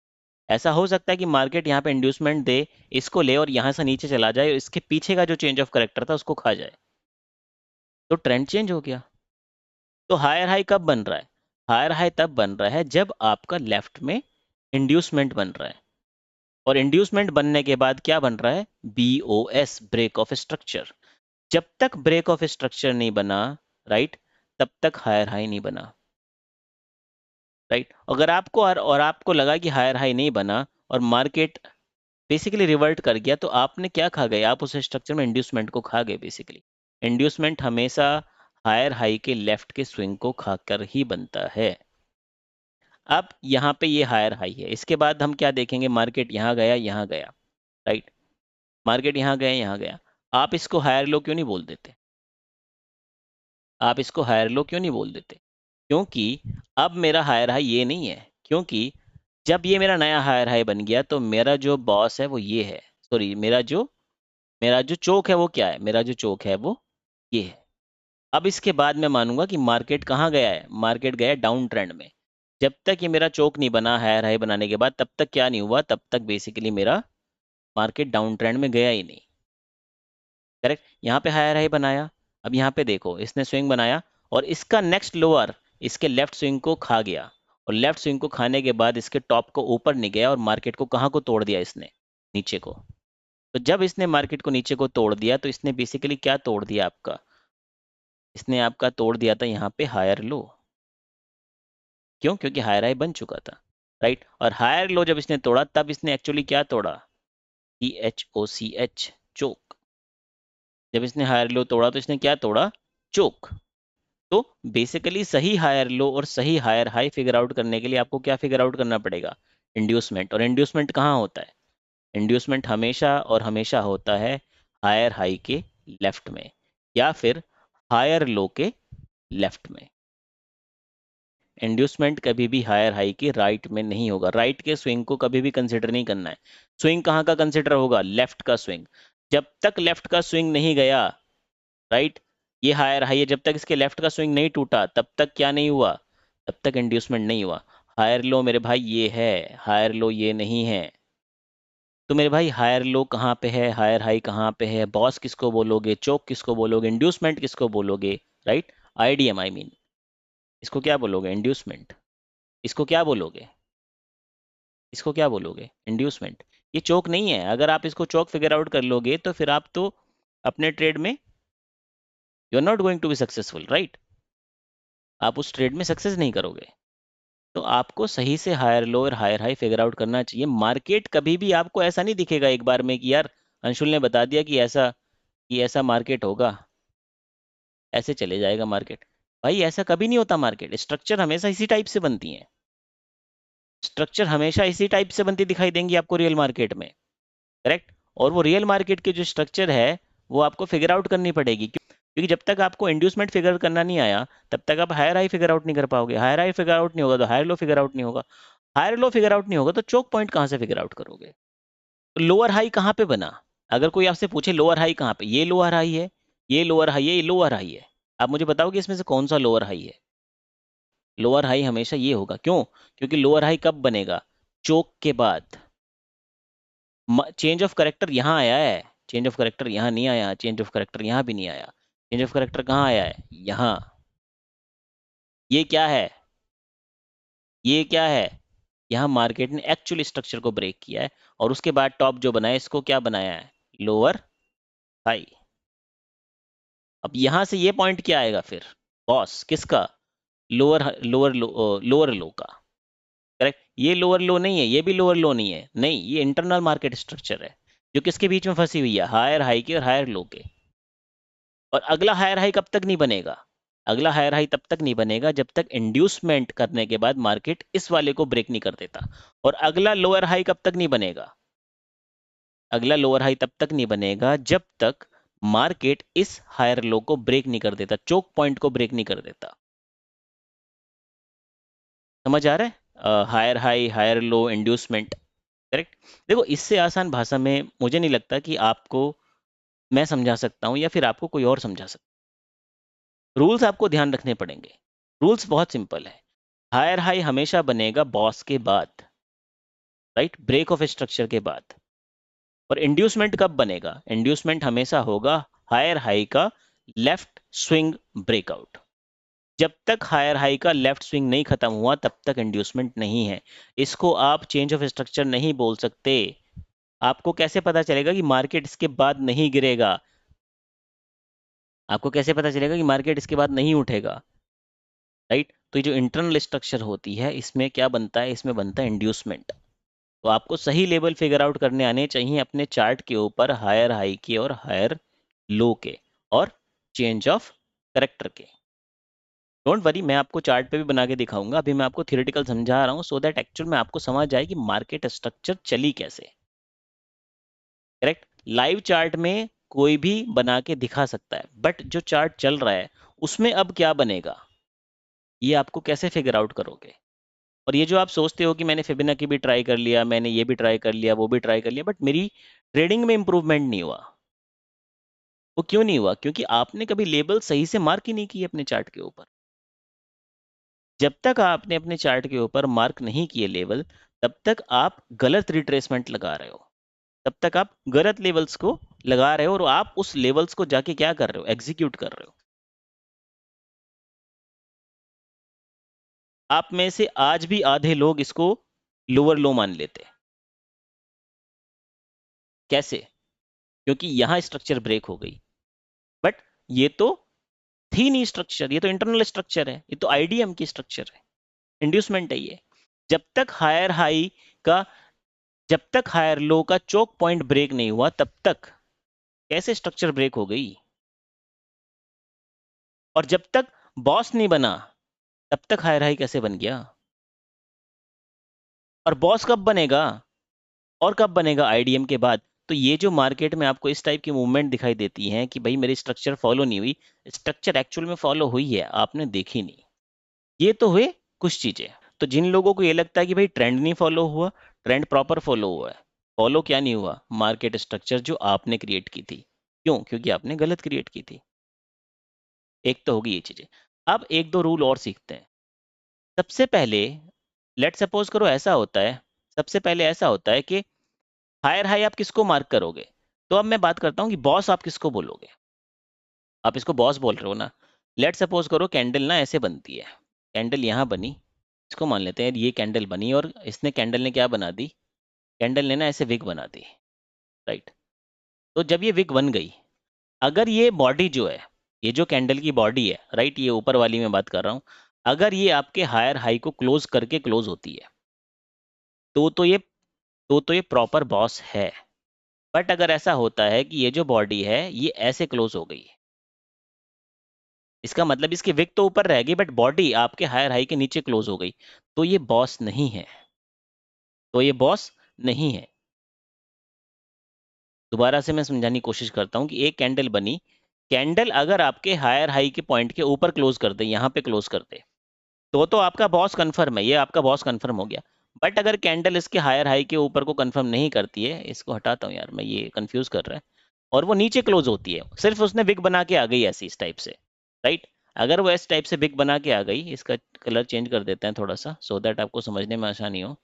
S1: ऐसा हो सकता है कि मार्केट यहाँ पे इंड्यूसमेंट दे, इसको ले और यहाँ से नीचे चला जाए और इसके पीछे का जो चेंज ऑफ करेक्टर था उसको खा जाए, तो ट्रेंड चेंज हो गया। तो हायर हाई कब बन रहा है? हायर हाई तब बन रहा है जब आपका लेफ्ट में इंड्यूसमेंट बन रहा है। और इंड्यूसमेंट बनने के बाद क्या बन रहा है? BOS, break of structure. जब तक ब्रेक ऑफ स्ट्रक्चर नहीं बना, राइट, तब तक हायर हाई नहीं बना, राइट। अगर आपको और आपको लगा कि हायर हाई नहीं बना और मार्केट बेसिकली रिवर्ट कर गया, तो आपने क्या खा गए? आप उस स्ट्रक्चर में इंड्यूसमेंट को खा गए बेसिकली। इंड्यूसमेंट हमेशा हायर हाई के लेफ्ट के स्विंग को खाकर ही बनता है। अब यहाँ पे ये हायर हाई है, इसके बाद हम क्या देखेंगे? मार्केट यहाँ गया, यहाँ गया, राइट, मार्केट यहाँ गया, यहाँ गया। आप इसको हायर लो क्यों नहीं बोल देते? आप इसको हायर लो क्यों नहीं बोल देते? क्योंकि अब मेरा हायर हाई ये नहीं है। क्योंकि जब ये मेरा नया हायर हाई बन गया तो मेरा जो बॉस है वो ये है, सॉरी, मेरा जो चोक है वो क्या है? मेरा जो चोक है वो ये है। अब इसके बाद मैं मानूंगा कि मार्केट कहाँ गया है? मार्केट गया है डाउन ट्रेंड में। जब तक ये मेरा चोक नहीं बना हायर हाई बनाने के बाद, तब तक क्या नहीं हुआ? तब तक बेसिकली मेरा मार्केट डाउन ट्रेंड में गया ही नहीं, करेक्ट। यहाँ पे हायर हाई बनाया, अब यहाँ पे देखो इसने स्विंग बनाया और इसका नेक्स्ट लोअर इसके लेफ्ट स्विंग को खा गया। और लेफ्ट स्विंग को खाने के बाद इसके टॉप को ऊपर नहीं गया और मार्केट को कहाँ को तोड़ दिया इसने? नीचे को। तो जब इसने मार्केट को नीचे को तोड़ दिया तो इसने बेसिकली क्या तोड़ दिया आपका? इसने आपका तोड़ दिया था यहाँ पे हायर लो। क्यों? क्योंकि हायर हाई बन चुका था, राइट। और हायर लो जब इसने तोड़ा तब इसने एक्चुअली क्या तोड़ा? CHOCH, चोक। जब इसने हायर लो तोड़ा तो इसने क्या तोड़ा? चोक। तो बेसिकली सही हायर लो और सही हायर हाई फिगर आउट करने के लिए आपको क्या फिगर आउट करना पड़ेगा? इंड्यूसमेंट। और इंड्यूसमेंट कहाँ होता है? इंड्यूसमेंट हमेशा और हमेशा होता है हायर हाई के लेफ्ट में, या फिर हायर लो के लेफ्ट में। इंड्यूसमेंट कभी भी हायर हाई के राइट में नहीं होगा। राइट के स्विंग को कभी भी कंसिडर नहीं करना है। स्विंग कहाँ का कंसिडर होगा? लेफ्ट का स्विंग। जब तक लेफ्ट का स्विंग नहीं गया, राइट, ये हायर हाई है, जब तक इसके लेफ्ट का स्विंग नहीं टूटा तब तक क्या नहीं हुआ? तब तक इंड्यूसमेंट नहीं हुआ। हायर लो मेरे भाई ये है, हायर लो ये नहीं है। तो मेरे भाई हायर लो कहाँ पे है, हायर हाई कहाँ पे है, बॉस किसको बोलोगे, चोक किसको बोलोगे, इंड्यूसमेंट किसको बोलोगे, राइट? IDM, आई मीन, इसको क्या बोलोगे? इंड्यूसमेंट। इसको क्या बोलोगे? इसको क्या बोलोगे? इंड्यूसमेंट। ये चोक नहीं है। अगर आप इसको चोक फिगर आउट कर लोगे तो फिर आप तो अपने ट्रेड में you are not going to be successful, right? आप उस ट्रेड में सक्सेस नहीं करोगे। तो आपको सही से हायर लो और हायर हाई फिगर आउट करना चाहिए। मार्केट कभी भी आपको ऐसा नहीं दिखेगा एक बार में कि यार अंशुल ने बता दिया कि ऐसा मार्केट होगा, ऐसे चले जाएगा मार्केट। भाई ऐसा कभी नहीं होता। मार्केट स्ट्रक्चर हमेशा इसी टाइप से बनती है। स्ट्रक्चर हमेशा इसी टाइप से बनती दिखाई देंगी आपको रियल मार्केट में, करेक्ट? और वो रियल मार्केट के जो स्ट्रक्चर है वो आपको फिगर आउट करनी पड़ेगी, क्योंकि जब तक आपको इंड्यूसमेंट फिगर करना नहीं आया तब तक आप हायर हाई फिगर आउट नहीं कर पाओगे। हायर हाई फिगर आउट नहीं होगा तो हायर लो फिगर आउट नहीं होगा। हायर लो फिगर आउट नहीं होगा तो चोक पॉइंट कहाँ से फिगर आउट करोगे? तो लोअर हाई कहाँ पे बना? अगर कोई आपसे पूछे लोअर हाई कहाँ पे, ये लोअर हाई है, ये लोअर हाई है, ये लोअर हाई है, आप मुझे बताओगे इसमें से कौन सा लोअर हाई है? लोअर हाई हमेशा ये होगा। क्यों? क्योंकि लोअर हाई कब बनेगा? चोक के बाद। चेंज ऑफ करेक्टर यहाँ आया है, चेंज ऑफ करेक्टर यहाँ नहीं आया, चेंज ऑफ करेक्टर यहाँ भी नहीं आया। चेंज ऑफ करेक्टर कहाँ आया है? यहाँ। ये क्या है? ये क्या है? यहाँ मार्केट ने एक्चुअली स्ट्रक्चर को ब्रेक किया है और उसके बाद टॉप जो बनाया इसको क्या बनाया है? Lower high. अब यहां से ये पॉइंट क्या आएगा फिर? बॉस किसका? लोअर लो का। करेक्ट? ये लोअर लो नहीं है, ये भी लोअर लो नहीं है, नहीं, ये इंटरनल मार्केट स्ट्रक्चर है जो किसके बीच में फंसी हुई है? हायर हाई के और हायर लो के। और अगला हायर हाई कब तक नहीं बनेगा? अगला हायर हाई तब तक नहीं बनेगा जब तक इंड्यूसमेंट करने के बाद मार्केट इस वाले को ब्रेक नहीं कर देता। और अगला लोअर हाई कब तक नहीं बनेगा? अगला लोअर हाई तब तक नहीं बनेगा जब तक मार्केट इस हायर लो को ब्रेक नहीं कर देता, चोक पॉइंट को ब्रेक नहीं कर देता। समझ आ रहा है? Higher high, higher low, inducement. Correct? देखो इससे आसान भाषा में मुझे नहीं लगता कि आपको मैं समझा सकता हूं या फिर आपको कोई और समझा सकता। रूल्स आपको ध्यान रखने पड़ेंगे। रूल्स बहुत सिंपल है। हायर हाई हमेशा बनेगा बॉस के बाद, राइट? ब्रेक ऑफ स्ट्रक्चर के बाद। और इंड्यूसमेंट कब बनेगा? इंड्यूसमेंट हमेशा होगा हायर हाई का लेफ्ट स्विंग ब्रेकआउट। जब तक हायर हाई का लेफ्ट स्विंग नहीं खत्म हुआ तब तक इंड्यूसमेंट नहीं है। इसको आप चेंज ऑफ स्ट्रक्चर नहीं बोल सकते। आपको कैसे पता चलेगा कि मार्केट इसके बाद नहीं गिरेगा? आपको कैसे पता चलेगा कि मार्केट इसके बाद नहीं उठेगा? राइट? तो ये जो इंटरनल स्ट्रक्चर होती है इसमें क्या बनता है? इसमें बनता है इंड्यूसमेंट। तो आपको सही लेवल फिगर आउट करने आने चाहिए अपने चार्ट के ऊपर, हायर हाई के और हायर लो के और चेंज ऑफ करेक्टर के। डोंट वरी, मैं आपको चार्ट पे भी बना के दिखाऊंगा। अभी मैं आपको थियोरेटिकल समझा रहा हूँ सो दैट एक्चुअल में आपको समझ आए कि मार्केट स्ट्रक्चर चली कैसे। करेक्ट? लाइव चार्ट में कोई भी बना के दिखा सकता है, बट जो चार्ट चल रहा है उसमें अब क्या बनेगा ये आपको कैसे फिगर आउट करोगे? और ये जो आप सोचते हो कि मैंने फिबोनाची भी ट्राई कर लिया, मैंने ये भी ट्राई कर लिया, वो भी ट्राई कर लिया, बट मेरी ट्रेडिंग में इंप्रूवमेंट नहीं हुआ। वो क्यों नहीं हुआ? क्योंकि आपने कभी लेवल सही से मार्क ही नहीं किए अपने चार्ट के ऊपर। जब तक आपने अपने चार्ट के ऊपर मार्क नहीं किए लेवल, तब तक आप गलत रिट्रेसमेंट लगा रहे हो, तब तक आप गलत लेवल्स को लगा रहे हो और आप उस लेवल्स को जाके क्या कर रहे हो? एग्जीक्यूट कर रहे हो। आप में से आज भी आधे लोग इसको लोअर लो मान लेते हैं। कैसे? क्योंकि यहां स्ट्रक्चर ब्रेक हो गई, बट ये तो थी नहीं स्ट्रक्चर, ये तो इंटरनल स्ट्रक्चर है, ये तो आईडीएम की स्ट्रक्चर है, इंड्यूसमेंट है ये। जब तक हायर हाई का जब तक हायर लो का चोक पॉइंट ब्रेक नहीं हुआ तब तक कैसे स्ट्रक्चर ब्रेक हो गई? और जब तक बॉस नहीं बना तब तक हायर हाई कैसे बन गया? और बॉस कब बनेगा? और कब बनेगा? आईडीएम के बाद। तो ये जो मार्केट में आपको इस टाइप की मूवमेंट दिखाई देती है कि भाई मेरी स्ट्रक्चर फॉलो नहीं हुई, स्ट्रक्चर एक्चुअल में फॉलो हुई है, आपने देखी नहीं। ये तो हुए कुछ चीजें। तो जिन लोगों को ये लगता है कि भाई ट्रेंड नहीं फॉलो हुआ, ट्रेंड प्रॉपर फॉलो हुआ है। फॉलो क्या नहीं हुआ? मार्केट स्ट्रक्चर जो आपने क्रिएट की थी। क्यों? क्योंकि आपने गलत क्रिएट की थी। एक तो होगी ये चीजें। अब एक दो रूल और सीखते हैं। सबसे पहले लेट सपोज करो ऐसा होता है, सबसे पहले ऐसा होता है कि हायर हाई आप किसको मार्क करोगे? तो अब मैं बात करता हूँ कि बॉस आप किसको बोलोगे? आप इसको बॉस बोल रहे हो ना। लेट सपोज करो कैंडल ना ऐसे बनती है, कैंडल यहाँ बनी, इसको मान लेते हैं ये कैंडल बनी और इसने कैंडल ने क्या बना दी, कैंडल ने ना ऐसे विग बना दी, राइट। तो जब ये विग बन गई, अगर ये बॉडी जो है, ये जो कैंडल की बॉडी है, राइट, ये ऊपर वाली मैं बात कर रहा हूँ, अगर ये आपके हायर हाई को क्लोज करके क्लोज होती है तो ये तो ये प्रॉपर बॉस है। बट अगर ऐसा होता है कि ये जो बॉडी है ये ऐसे क्लोज हो गई, इसका मतलब इसकी विक तो ऊपर रह गई बट बॉडी आपके हायर हाई के नीचे क्लोज हो गई, तो ये बॉस नहीं है, तो ये बॉस नहीं है। दोबारा से मैं समझाने की कोशिश करता हूँ कि एक कैंडल बनी, कैंडल अगर आपके हायर हाई के पॉइंट के ऊपर क्लोज कर दे, यहाँ पे क्लोज कर दे, तो आपका बॉस कंफर्म है, ये आपका बॉस कंफर्म हो गया। बट अगर कैंडल इसके हायर हाई के ऊपर को कंफर्म नहीं करती है, इसको हटाता हूँ यार मैं, ये कंफ्यूज कर रहा है, और वो नीचे क्लोज होती है, सिर्फ उसने बिग बना के आ गई ऐसी इस टाइप से, राइट। अगर वो इस टाइप से बिग बना के आ गई, इसका कलर चेंज कर देते हैं थोड़ा सा सो दैट आपको समझने में आसानी हो,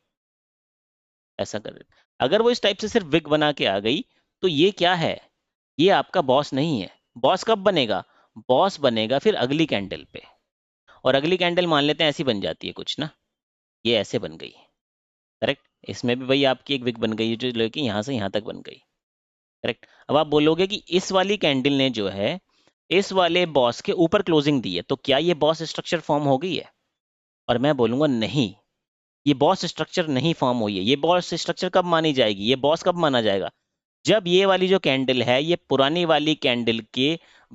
S1: ऐसा कर देते हैं। अगर वो इस टाइप से सिर्फ बिग बना के आ गई, तो ये क्या है, ये आपका बॉस नहीं है। बॉस कब बनेगा, बॉस बनेगा फिर अगली कैंडल पे, और अगली कैंडल मान लेते हैं ऐसी बन जाती है कुछ ना, ये ऐसे बन गई, करेक्ट। इसमें भी भाई आपकी एक विक बन गई जो लेके यहाँ से यहाँ तक बन गई, करेक्ट। अब आप बोलोगे कि इस वाली कैंडल ने जो है इस वाले बॉस के ऊपर क्लोजिंग दी है, तो क्या ये बॉस स्ट्रक्चर फॉर्म हो गई है, और मैं बोलूंगा नहीं, ये बॉस स्ट्रक्चर नहीं फॉर्म हुई है। ये बॉस स्ट्रक्चर कब मानी जाएगी, ये बॉस कब माना जाएगा, जब ये वाली जो कैंडल है ये पुरानी वाली कैंडल के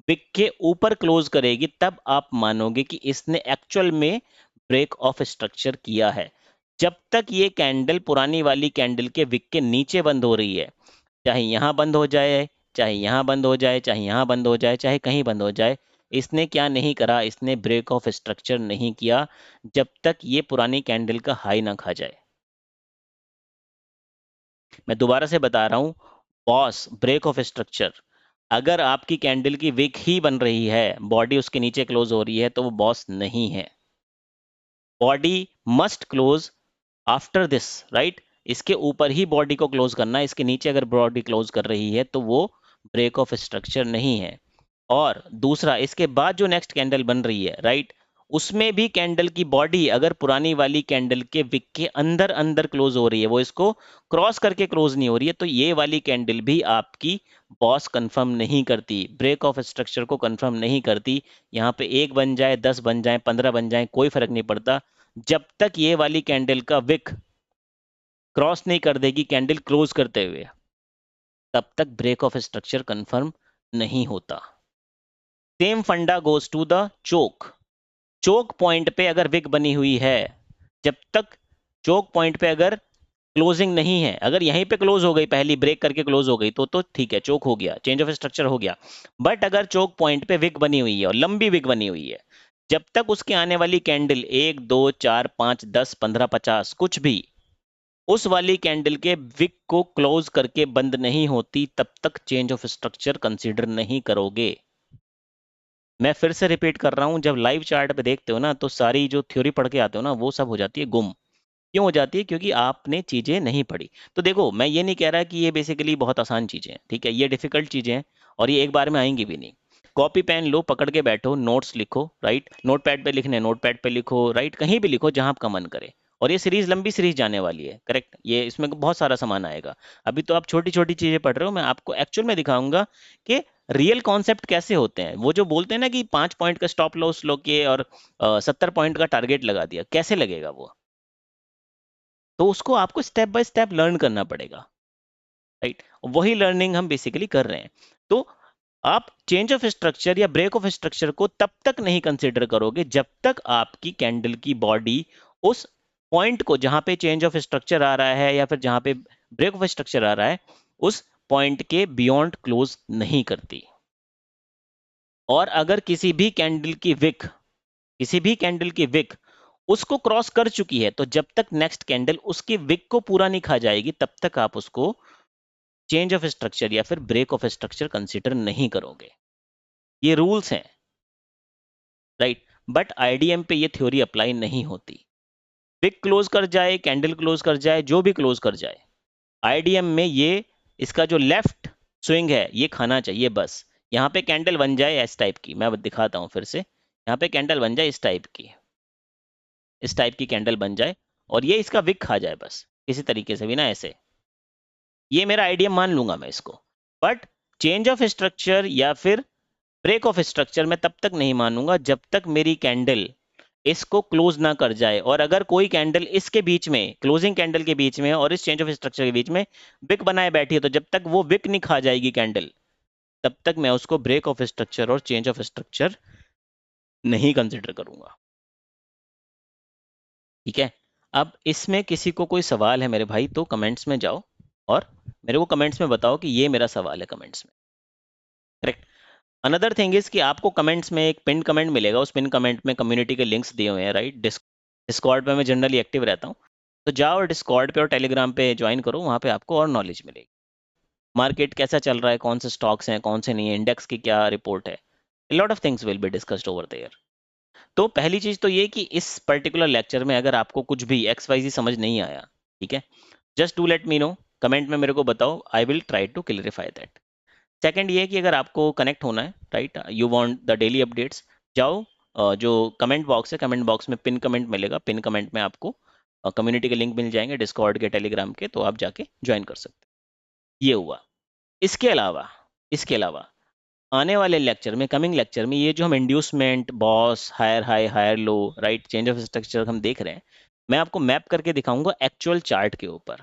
S1: विक के ऊपर क्लोज करेगी, तब आप मानोगे कि इसने एक्चुअल में ब्रेक ऑफ स्ट्रक्चर किया है। जब तक ये कैंडल पुरानी वाली कैंडल के विक के नीचे बंद हो रही है, चाहे यहाँ बंद हो जाए, चाहे यहाँ बंद हो जाए, चाहे यहाँ बंद हो जाए, चाहे कहीं बंद हो जाए, इसने क्या नहीं करा, इसने ब्रेक ऑफ स्ट्रक्चर नहीं किया जब तक ये पुरानी कैंडल का हाई ना खा जाए। मैं दोबारा से बता रहा हूं, बॉस ब्रेक ऑफ स्ट्रक्चर, अगर आपकी कैंडल की विक ही बन रही है, बॉडी उसके नीचे क्लोज हो रही है, तो वो बॉस नहीं है। Body must close after this, right. इसके ऊपर ही बॉडी को क्लोज करना है, इसके नीचे अगर बॉडी क्लोज कर रही है तो वो ब्रेक ऑफ स्ट्रक्चर नहीं है। और दूसरा, इसके बाद जो नेक्स्ट कैंडल बन रही है, राइट, उसमें भी कैंडल की बॉडी अगर पुरानी वाली कैंडल के विक के अंदर अंदर क्लोज हो रही है, वो इसको क्रॉस करके क्लोज नहीं हो रही है, तो ये वाली कैंडल भी आपकी बॉस कंफर्म नहीं करती, ब्रेक ऑफ स्ट्रक्चर को कंफर्म नहीं करती। यहाँ पे 1 बन जाए, 10 बन जाए, 15 बन जाए, कोई फर्क नहीं पड़ता, जब तक ये वाली कैंडल का विक क्रॉस नहीं कर देगी कैंडल क्लोज करते हुए, तब तक ब्रेक ऑफ स्ट्रक्चर कंफर्म नहीं होता। Same funda goes to the CHoCH. CHoCH point पे अगर विक बनी हुई है, जब तक चोक पॉइंट पे अगर क्लोजिंग नहीं है, अगर यहीं पे क्लोज हो गई, पहली ब्रेक करके क्लोज हो गई, तो ठीक है, चोक हो गया, चेंज ऑफ स्ट्रक्चर हो गया। बट अगर चोक पॉइंट पे विक बनी हुई है और लंबी विक बनी हुई है, जब तक उसके आने वाली कैंडल 1 2 4 5 10 15 50 कुछ भी उस वाली कैंडल के विक को क्लोज करके बंद नहीं होती, तब तक चेंज ऑफ स्ट्रक्चर कंसीडर नहीं करोगे। मैं फिर से रिपीट कर रहा हूं, जब लाइव चार्ट पे देखते हो ना, तो सारी जो थ्योरी पढ़ के आते हो ना, वो सब हो जाती है गुम। क्यों हो जाती है, क्योंकि आपने चीजें नहीं पढ़ी। तो देखो, मैं ये नहीं कह रहा कि ये बेसिकली बहुत आसान चीजें हैं, ठीक है, ये डिफिकल्ट चीजें हैं और ये एक बार में आएंगी भी नहीं। कॉपी पेन लो, पकड़ के बैठो, नोट्स लिखो, राइट, नोट पैड पे लिखने नोट पैड पे लिखो, राइट, कहीं भी लिखो जहां आपका मन करे। और ये सीरीज लंबी सीरीज जाने वाली है, करेक्ट, ये इसमें बहुत सारा सामान आएगा। अभी तो आप छोटी छोटी चीजें पढ़ रहे हो, मैं आपको एक्चुअल में दिखाऊंगा कि रियल कॉन्सेप्ट कैसे होते हैं। वो जो बोलते हैं ना कि 5 पॉइंट का स्टॉप लॉस लो के और 70 पॉइंट का टारगेट लगा दिया, कैसे लगेगा वो, तो उसको आपको स्टेप बाय स्टेप लर्न करना पड़ेगा, राइट। वही लर्निंग हम बेसिकली कर रहे हैं। तो आप चेंज ऑफ स्ट्रक्चर या ब्रेक ऑफ स्ट्रक्चर को तब तक नहीं कंसीडर करोगे जब तक आपकी कैंडल की बॉडी उस पॉइंट को, जहां पे चेंज ऑफ स्ट्रक्चर आ रहा है या फिर जहां पे ब्रेक ऑफ स्ट्रक्चर आ रहा है, उस पॉइंट के बियॉन्ड क्लोज नहीं करती। और अगर किसी भी कैंडल की विक, किसी भी कैंडल की विक उसको क्रॉस कर चुकी है, तो जब तक नेक्स्ट कैंडल उसकी विक को पूरा नहीं खा जाएगी, तब तक आप उसको चेंज ऑफ स्ट्रक्चर या फिर ब्रेक ऑफ स्ट्रक्चर कंसीडर नहीं करोगे। ये रूल्स हैं, राइट। बट आईडीएम पे ये थ्योरी अप्लाई नहीं होती। विक क्लोज कर जाए, कैंडल क्लोज कर जाए, जो भी क्लोज कर जाए, आईडीएम में ये इसका जो लेफ्ट स्विंग है ये खाना चाहिए बस। यहाँ पे कैंडल बन जाए इस टाइप की, मैं दिखाता हूँ फिर से, यहाँ पे कैंडल बन जाए इस टाइप की, इस टाइप की कैंडल बन जाए और ये इसका विक खा जाए बस किसी तरीके से भी ना ऐसे, ये मेरा आइडियम मान लूंगा मैं इसको। बट चेंज ऑफ स्ट्रक्चर या फिर ब्रेक ऑफ स्ट्रक्चर मैं तब तक नहीं मानूंगा जब तक मेरी कैंडल इसको क्लोज ना कर जाए। और अगर कोई कैंडल इसके बीच में, क्लोजिंग कैंडल के बीच में और इस चेंज ऑफ स्ट्रक्चर के बीच में विक बनाए बैठी है, तो जब तक वो विक नहीं खा जाएगी कैंडल, तब तक मैं उसको ब्रेक ऑफ स्ट्रक्चर और चेंज ऑफ स्ट्रक्चर नहीं कंसिडर करूंगा। ठीक है, अब इसमें किसी को कोई सवाल है मेरे भाई तो कमेंट्स में जाओ और मेरे को कमेंट्स में बताओ कि ये मेरा सवाल है कमेंट्स में। करेक्ट। अनदर थिंग इज कि आपको कमेंट्स में एक पिन कमेंट मिलेगा, उस पिन कमेंट में कम्युनिटी के लिंक्स दिए हुए हैं, राइट। डिस्कॉर्ड पे मैं जनरली एक्टिव रहता हूँ, तो जाओ और डिस्कॉर्ड पे और टेलीग्राम पे ज्वाइन करो, वहाँ पे आपको और नॉलेज मिलेगी। मार्केट कैसा चल रहा है, कौन से स्टॉक्स हैं, कौन से नहीं है, इंडेक्स की क्या रिपोर्ट है, lot of things will be discussed over there. तो पहली चीज तो ये कि इस पर्टिकुलर लेक्चर में अगर आपको कुछ भी XYZ समझ नहीं आया, ठीक है, just do let me know, comment में मेरे को बताओ, I will try to clarify that. Second ये कि अगर आपको कनेक्ट होना है, right, you want the daily updates, जाओ जो कमेंट बॉक्स है, कमेंट बॉक्स में पिन कमेंट मिलेगा, पिन कमेंट में आपको कम्युनिटी के लिंक मिल जाएंगे, डिस्कॉर्ड के, टेलीग्राम के, तो आप जाके ज्वाइन कर सकते हैं। ये हुआ। इसके अलावा आने वाले लेक्चर में, कमिंग लेक्चर में, ये जो हम inducement, BOS, higher high, higher low, right, change of structure हम देख रहे हैं, मैं आपको मैप करके दिखाऊंगा एक्चुअल चार्ट के ऊपर,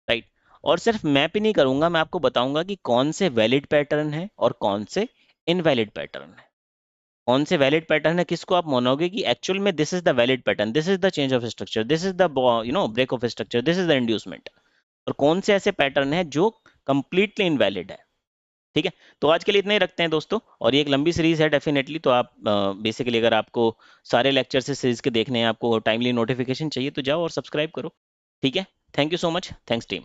S1: राइट। और सिर्फ मैप ही नहीं करूंगा, मैं आपको बताऊंगा कि कौन से वैलिड पैटर्न है और कौन से इनवैलिड पैटर्न है। कौन से वैलिड पैटर्न है, किसको आप मानोगे कि एक्चुअल में this is the valid pattern, this is the change of structure, this is the break of structure, this is the inducement, और कौन से ऐसे पैटर्न है जो कंप्लीटली इनवैलिड है। ठीक है, तो आज के लिए इतना ही रखते हैं दोस्तों, और ये एक लंबी सीरीज है डेफिनेटली, तो आप बेसिकली अगर आपको सारे लेक्चर से सीरीज के देखने हैं, आपको टाइमली नोटिफिकेशन चाहिए, तो जाओ और सब्सक्राइब करो। ठीक है, thank you so much, thanks team.